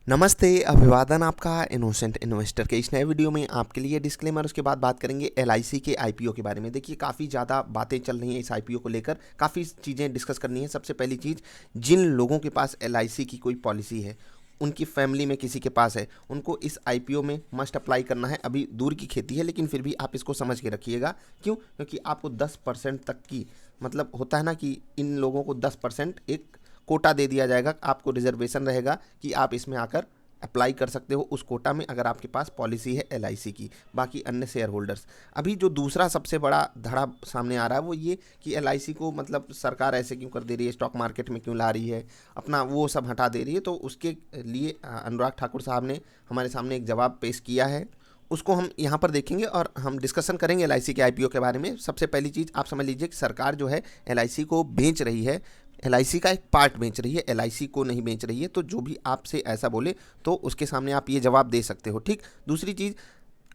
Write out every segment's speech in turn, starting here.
नमस्ते, अभिवादन आपका इनोसेंट इन्वेस्टर के इस नए वीडियो में आपके लिए डिस्क्लेमर। उसके बाद बात करेंगे एलआईसी के आईपीओ के बारे में। देखिए, काफ़ी ज़्यादा बातें चल रही हैं इस आईपीओ को लेकर, काफ़ी चीज़ें डिस्कस करनी है। सबसे पहली चीज़, जिन लोगों के पास एलआईसी की कोई पॉलिसी है, उनकी फैमिली में किसी के पास है, उनको इस आईपीओ में मस्ट अप्लाई करना है। अभी दूर की खेती है, लेकिन फिर भी आप इसको समझ के रखिएगा। क्यों? क्योंकि आपको 10% तक की, मतलब होता है ना कि इन लोगों को 10% एक कोटा दे दिया जाएगा, आपको रिजर्वेशन रहेगा कि आप इसमें आकर अप्लाई कर सकते हो उस कोटा में, अगर आपके पास पॉलिसी है एलआईसी की। बाकी अन्य शेयर होल्डर्स, अभी जो दूसरा सबसे बड़ा धड़ा सामने आ रहा है वो ये कि एलआईसी को मतलब सरकार ऐसे क्यों कर दे रही है, स्टॉक मार्केट में क्यों ला रही है, अपना वो सब हटा दे रही है। तो उसके लिए अनुराग ठाकुर साहब ने हमारे सामने एक जवाब पेश किया है, उसको हम यहाँ पर देखेंगे और हम डिस्कशन करेंगे एलआईसी के आईपीओ के बारे में। सबसे पहली चीज़ आप समझ लीजिए कि सरकार जो है एलआईसी को बेच रही है, एलआईसी का एक पार्ट बेच रही है, एलआईसी को नहीं बेच रही है। तो जो भी आपसे ऐसा बोले तो उसके सामने आप ये जवाब दे सकते हो, ठीक। दूसरी चीज़,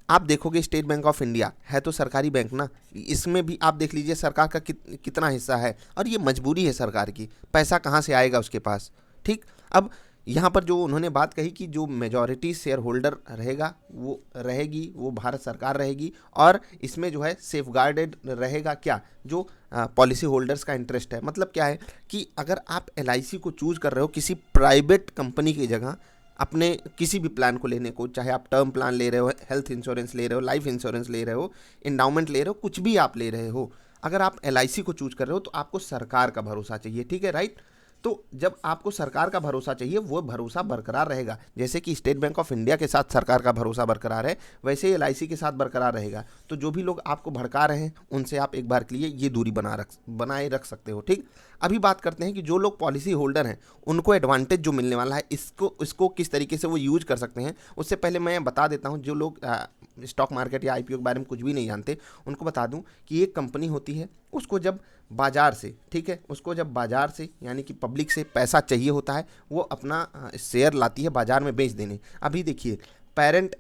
आप देखोगे स्टेट बैंक ऑफ इंडिया है तो सरकारी बैंक ना, इसमें भी आप देख लीजिए सरकार का कितना हिस्सा है, और ये मजबूरी है सरकार की, पैसा कहाँ से आएगा उसके पास, ठीक। अब यहाँ पर जो उन्होंने बात कही कि जो मेजॉरिटी शेयर होल्डर रहेगा वो रहेगी, वो भारत सरकार रहेगी, और इसमें जो है सेफगार्डेड रहेगा क्या, जो पॉलिसी होल्डर्स का इंटरेस्ट है। मतलब क्या है कि अगर आप एलआईसी को चूज कर रहे हो किसी प्राइवेट कंपनी की जगह अपने किसी भी प्लान को लेने को, चाहे आप टर्म प्लान ले रहे हो, हेल्थ इंश्योरेंस ले रहे हो, लाइफ इंश्योरेंस ले रहे हो, इंडाउमेंट ले रहे हो, कुछ भी आप ले रहे हो, अगर आप एलआईसी को चूज कर रहे हो तो आपको सरकार का भरोसा चाहिए, ठीक है, राइट। तो जब आपको सरकार का भरोसा चाहिए, वो भरोसा बरकरार रहेगा। जैसे कि स्टेट बैंक ऑफ इंडिया के साथ सरकार का भरोसा बरकरार है, वैसे ही एलआईसी के साथ बरकरार रहेगा। तो जो भी लोग आपको भड़का रहे हैं उनसे आप एक बार के लिए ये दूरी बनाए रख सकते हो, ठीक। अभी बात करते हैं कि जो लोग पॉलिसी होल्डर हैं उनको एडवांटेज जो मिलने वाला है, इसको किस तरीके से वो यूज कर सकते हैं। उससे पहले मैं बता देता हूँ, जो लोग स्टॉक मार्केट या आईपीओ के बारे में कुछ भी नहीं जानते, उनको बता दूं कि एक कंपनी होती है, उसको जब बाजार से, ठीक है, उसको जब बाजार से यानी कि पब्लिक से पैसा चाहिए होता है, वो अपना शेयर लाती है बाजार में बेच देने। अभी देखिए, पेरेंट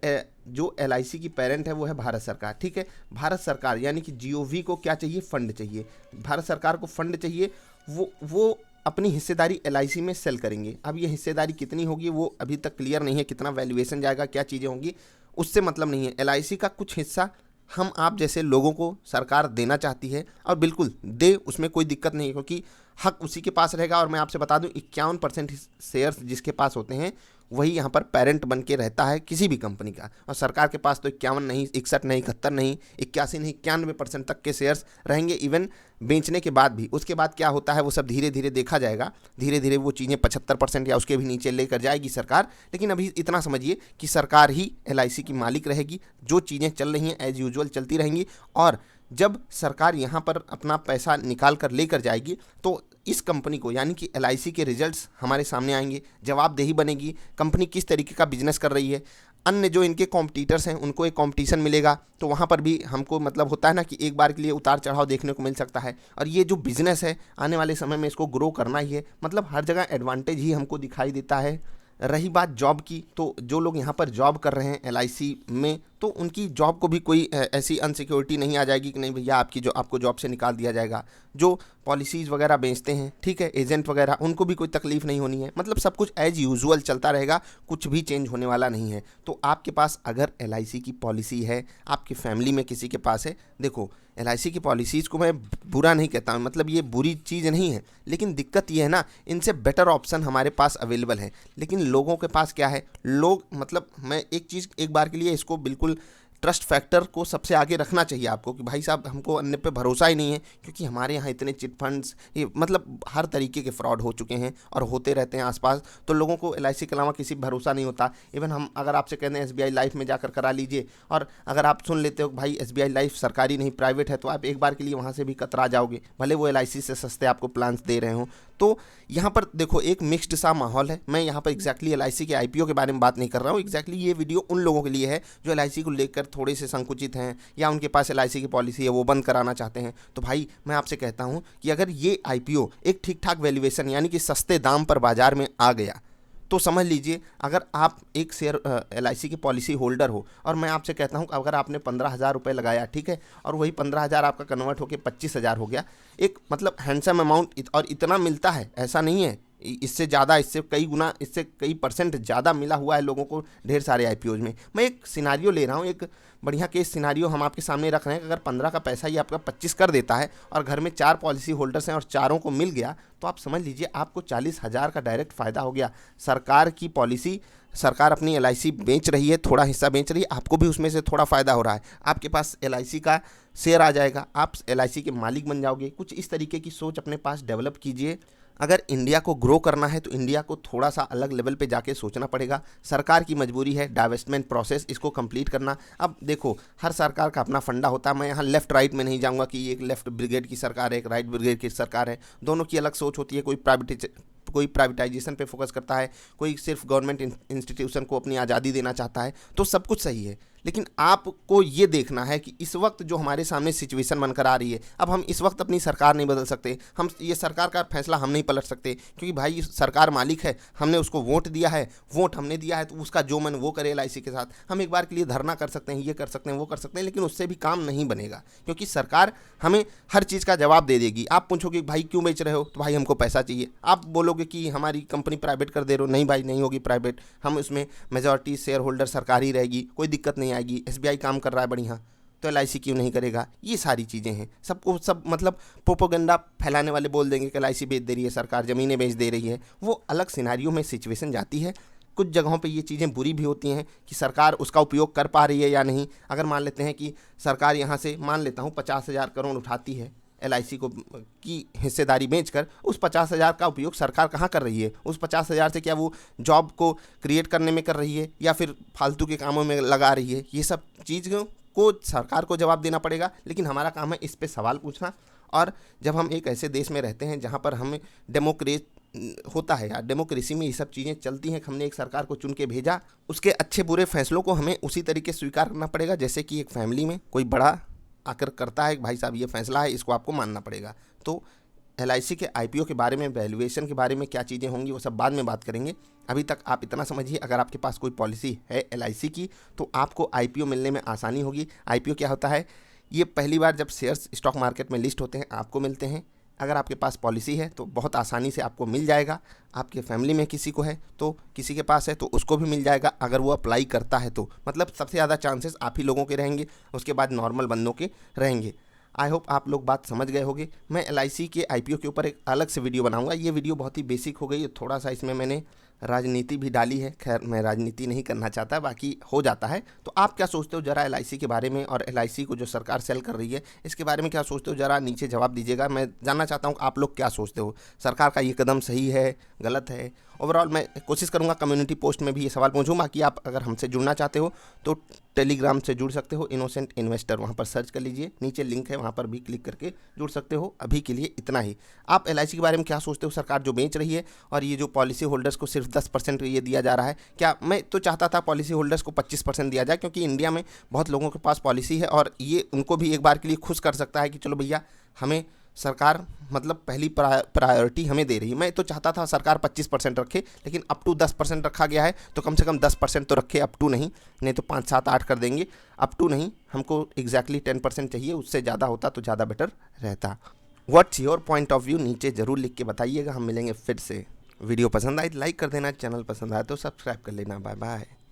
जो एलआईसी की पेरेंट है वो है भारत सरकार, ठीक है। भारत सरकार यानी कि जीओवी को क्या चाहिए, फंड चाहिए, भारत सरकार को फंड चाहिए। वो अपनी हिस्सेदारी एलआईसी में सेल करेंगे। अब ये हिस्सेदारी कितनी होगी वो अभी तक क्लियर नहीं है, कितना वैल्यूएशन जाएगा, क्या चीज़ें होंगी, उससे मतलब नहीं है। एलआईसी का कुछ हिस्सा हम आप जैसे लोगों को सरकार देना चाहती है, और बिल्कुल दे, उसमें कोई दिक्कत नहीं है, क्योंकि हक उसी के पास रहेगा। और मैं आपसे बता दूं, 51% शेयर्स जिसके पास होते हैं वही यहाँ पर पेरेंट बन के रहता है किसी भी कंपनी का। और सरकार के पास तो 51 नहीं, 61 नहीं, 71 नहीं, 81 नहीं, 91% तक के शेयर्स रहेंगे, इवन बेचने के बाद भी। उसके बाद क्या होता है वो सब धीरे धीरे देखा जाएगा, धीरे धीरे वो चीज़ें 75% या उसके भी नीचे लेकर जाएगी सरकार। लेकिन अभी इतना समझिए कि सरकार ही एलआईसी की मालिक रहेगी, जो चीज़ें चल रही हैं एज यूजुअल चलती रहेंगी। और जब सरकार यहाँ पर अपना पैसा निकाल कर लेकर जाएगी तो इस कंपनी को यानी कि एलआईसी के रिजल्ट्स हमारे सामने आएंगे, जवाबदेही बनेगी, कंपनी किस तरीके का बिजनेस कर रही है। अन्य जो इनके कॉम्पिटिटर्स हैं उनको एक कॉम्पिटिशन मिलेगा, तो वहाँ पर भी हमको मतलब होता है ना कि एक बार के लिए उतार चढ़ाव देखने को मिल सकता है। और ये जो बिज़नेस है आने वाले समय में इसको ग्रो करना ही है, मतलब हर जगह एडवांटेज ही हमको दिखाई देता है। रही बात जॉब की, तो जो लोग यहाँ पर जॉब कर रहे हैं एलआईसी में, तो उनकी जॉब को भी कोई ऐसी अनसिक्योरिटी नहीं आ जाएगी कि नहीं भैया आपको जॉब से निकाल दिया जाएगा। जो पॉलिसीज़ वगैरह बेचते हैं, ठीक है, एजेंट वगैरह, उनको भी कोई तकलीफ नहीं होनी है। मतलब सब कुछ एज यूजुअल चलता रहेगा, कुछ भी चेंज होने वाला नहीं है। तो आपके पास अगर एलआईसी की पॉलिसी है, आपकी फैमिली में किसी के पास है, देखो एलआईसी की पॉलिसीज़ को मैं बुरा नहीं कहता हूँ, मतलब ये बुरी चीज़ नहीं है, लेकिन दिक्कत ये है ना, इनसे बेटर ऑप्शन हमारे पास अवेलेबल है। लेकिन लोगों के पास क्या है, लोग मतलब मैं एक चीज़ एक बार के लिए इसको बिल्कुल ट्रस्ट फैक्टर को सबसे आगे रखना चाहिए आपको कि भाई साहब हमको अन्य पे भरोसा ही नहीं है, क्योंकि हमारे यहाँ इतने चिट फंड्स, ये मतलब हर तरीके के फ्रॉड हो चुके हैं और होते रहते हैं आसपास। तो लोगों को एलआईसी के अलावा किसी भरोसा नहीं होता। इवन हम अगर आपसे कहते हैं एसबीआई लाइफ में जाकर करा लीजिए, और अगर आप सुन लेते हो भाई एसबीआई लाइफ सरकारी नहीं प्राइवेट है, तो आप एक बार के लिए वहाँ से भी कतरा जाओगे, भले वो एलआईसी से सस्ते आपको प्लान्स दे रहे हो। तो यहाँ पर देखो एक मिक्स्ड सा माहौल है। मैं यहाँ पर एग्जैक्टली एलआईसी के आईपीओ के बारे में बात नहीं कर रहा हूँ, एग्जैक्टली ये वीडियो उन लोगों के लिए है जो एलआईसी को लेकर थोड़े से संकुचित हैं, या उनके पास एलआईसी की पॉलिसी है वो बंद कराना चाहते हैं। तो भाई मैं आपसे कहता हूँ कि अगर ये आईपीओ एक ठीक ठाक वैल्यूएशन यानी कि सस्ते दाम पर बाजार में आ गया, तो समझ लीजिए अगर आप एक शेयर एलआईसी की पॉलिसी होल्डर हो, और मैं आपसे कहता हूं अगर आपने 15,000 रुपये लगाया, ठीक है, और वही 15,000 आपका कन्वर्ट होकर 25,000 हो गया, एक मतलब हैंडसम अमाउंट, और इतना मिलता है ऐसा नहीं है, इससे ज़्यादा, इससे कई गुना, इससे कई परसेंट ज़्यादा मिला हुआ है लोगों को ढेर सारे आईपीओज में। मैं एक सिनारियो ले रहा हूँ, एक बढ़िया केस सिनारियो हम आपके सामने रख रहे हैं। अगर 15 का पैसा ही आपका 25 कर देता है और घर में 4 पॉलिसी होल्डर्स हैं और चारों को मिल गया, तो आप समझ लीजिए आपको 40,000 का डायरेक्ट फ़ायदा हो गया। सरकार की पॉलिसी, सरकार अपनी एलआईसी बेच रही है, थोड़ा हिस्सा बेच रही है, आपको भी उसमें से थोड़ा फ़ायदा हो रहा है। आपके पास एलआईसी का शेयर आ जाएगा, आप एलआईसी के मालिक बन जाओगे। कुछ इस तरीके की सोच अपने पास डेवलप कीजिए। अगर इंडिया को ग्रो करना है तो इंडिया को थोड़ा सा अलग लेवल पे जाके सोचना पड़ेगा। सरकार की मजबूरी है डाइवेस्टमेंट प्रोसेस, इसको कंप्लीट करना। अब देखो, हर सरकार का अपना फंडा होता है। मैं यहाँ लेफ्ट राइट में नहीं जाऊँगा कि एक लेफ्ट ब्रिगेड की सरकार है, एक राइट ब्रिगेड की सरकार है, दोनों की अलग सोच होती है। कोई प्राइवेटाइजेशन पे फोकस करता है, कोई सिर्फ गवर्नमेंट इंस्टीट्यूशन को अपनी आज़ादी देना चाहता है, तो सब कुछ सही है। लेकिन आपको ये देखना है कि इस वक्त जो हमारे सामने सिचुएशन बनकर आ रही है, अब हम इस वक्त अपनी सरकार नहीं बदल सकते, हम ये सरकार का फैसला हम नहीं पलट सकते, क्योंकि भाई सरकार मालिक है, हमने उसको वोट दिया है, वोट हमने दिया है, तो उसका जो मन वो करे एलआईसी के साथ। हम एक बार के लिए धरना कर सकते हैं, ये कर सकते हैं, वो कर सकते हैं, लेकिन उससे भी काम नहीं बनेगा, क्योंकि सरकार हमें हर चीज़ का जवाब दे देगी। आप पूछोगे भाई क्यों बेच रहे हो, तो भाई हमको पैसा चाहिए। आप बोलोगे कि हमारी कंपनी प्राइवेट कर दे रहे हो, नहीं भाई नहीं होगी प्राइवेट, हम उसमें मेजॉरिटी शेयर होल्डर सरकारी रहेगी, कोई दिक्कत नहीं आएगी, एसबीआई काम कर रहा है बढ़िया, तो एलआईसी क्यों नहीं करेगा। ये सारी चीज़ें हैं। सबको सब मतलब प्रोपोगंडा फैलाने वाले बोल देंगे कि एलआईसी बेच दे रही है सरकार, ज़मीनें बेच दे रही है। वो अलग सिनारियो में सिचुएशन जाती है। कुछ जगहों पे ये चीज़ें बुरी भी होती हैं कि सरकार उसका उपयोग कर पा रही है या नहीं। अगर मान लेते हैं कि सरकार यहाँ से, मान लेता हूँ 50,000 करोड़ उठाती है एलआईसी को की हिस्सेदारी बेचकर, उस 50,000 का उपयोग सरकार कहाँ कर रही है? उस 50,000 से क्या वो जॉब को क्रिएट करने में कर रही है या फिर फालतू के कामों में लगा रही है? ये सब चीज़ों को सरकार को जवाब देना पड़ेगा, लेकिन हमारा काम है इस पे सवाल पूछना। और जब हम एक ऐसे देश में रहते हैं जहाँ पर हमें होता है यार, डेमोक्रेसी में ये सब चीज़ें चलती हैं। हमने एक सरकार को चुन के भेजा, उसके अच्छे बुरे फैसलों को हमें उसी तरीके स्वीकार करना पड़ेगा जैसे कि एक फैमिली में कोई बड़ा आकर करता है, भाई साहब ये फैसला है, इसको आपको मानना पड़ेगा। तो एलआईसी के आईपीओ के बारे में, वैल्यूएशन के बारे में क्या चीज़ें होंगी वो सब बाद में बात करेंगे। अभी तक आप इतना समझिए, अगर आपके पास कोई पॉलिसी है एलआईसी की तो आपको आईपीओ मिलने में आसानी होगी। आईपीओ क्या होता है? ये पहली बार जब शेयर्स स्टॉक मार्केट में लिस्ट होते हैं आपको मिलते हैं। अगर आपके पास पॉलिसी है तो बहुत आसानी से आपको मिल जाएगा। आपके फैमिली में किसी को है तो, किसी के पास है तो उसको भी मिल जाएगा अगर वो अप्लाई करता है तो। मतलब सबसे ज़्यादा चांसेस आप ही लोगों के रहेंगे, उसके बाद नॉर्मल बंदों के रहेंगे। आई होप आप लोग बात समझ गए होंगे। मैं एलआईसी के आईपीओ के ऊपर एक अलग से वीडियो बनाऊंगा। ये वीडियो बहुत ही बेसिक हो गई है, थोड़ा सा इसमें मैंने राजनीति भी डाली है। खैर मैं राजनीति नहीं करना चाहता, बाकी हो जाता है। तो आप क्या सोचते हो ज़रा एलआईसी के बारे में, और एलआईसी को जो सरकार सेल कर रही है इसके बारे में क्या सोचते हो? ज़रा नीचे जवाब दीजिएगा। मैं जानना चाहता हूँ आप लोग क्या सोचते हो, सरकार का ये कदम सही है, गलत है? ओवरऑल मैं कोशिश करूँगा कम्युनिटी पोस्ट में भी ये सवाल पूछूँ। बाकी आप अगर हमसे जुड़ना चाहते हो तो टेलीग्राम से जुड़ सकते हो, इनोसेंट इन्वेस्टर, वहाँ पर सर्च कर लीजिए, नीचे लिंक है, वहाँ पर भी क्लिक करके जुड़ सकते हो। अभी के लिए इतना ही। आप एलआईसी के बारे में क्या सोचते हो? सरकार जो बेच रही है और ये जो पॉलिसी होल्डर्स को सिर्फ 10% ये दिया जा रहा है, क्या? मैं तो चाहता था पॉलिसी होल्डर्स को 25% दिया जाए, क्योंकि इंडिया में बहुत लोगों के पास पॉलिसी है और ये उनको भी एक बार के लिए खुश कर सकता है कि चलो भैया हमें सरकार मतलब पहली प्रायोरिटी हमें दे रही है। मैं तो चाहता था सरकार 25% रखे, लेकिन अप टू 10% रखा गया है, तो कम से कम 10% तो रखे, अप टू नहीं तो 5, 7, 8 कर देंगे। अप टू नहीं, हमको एग्जैक्टली 10% चाहिए, उससे ज़्यादा होता तो ज़्यादा बेटर रहता। What's your point of view नीचे ज़रूर लिख के बताइएगा। हम मिलेंगे फिर से। वीडियो पसंद आए तो लाइक कर देना, चैनल पसंद आए तो सब्सक्राइब कर लेना। Bye bye.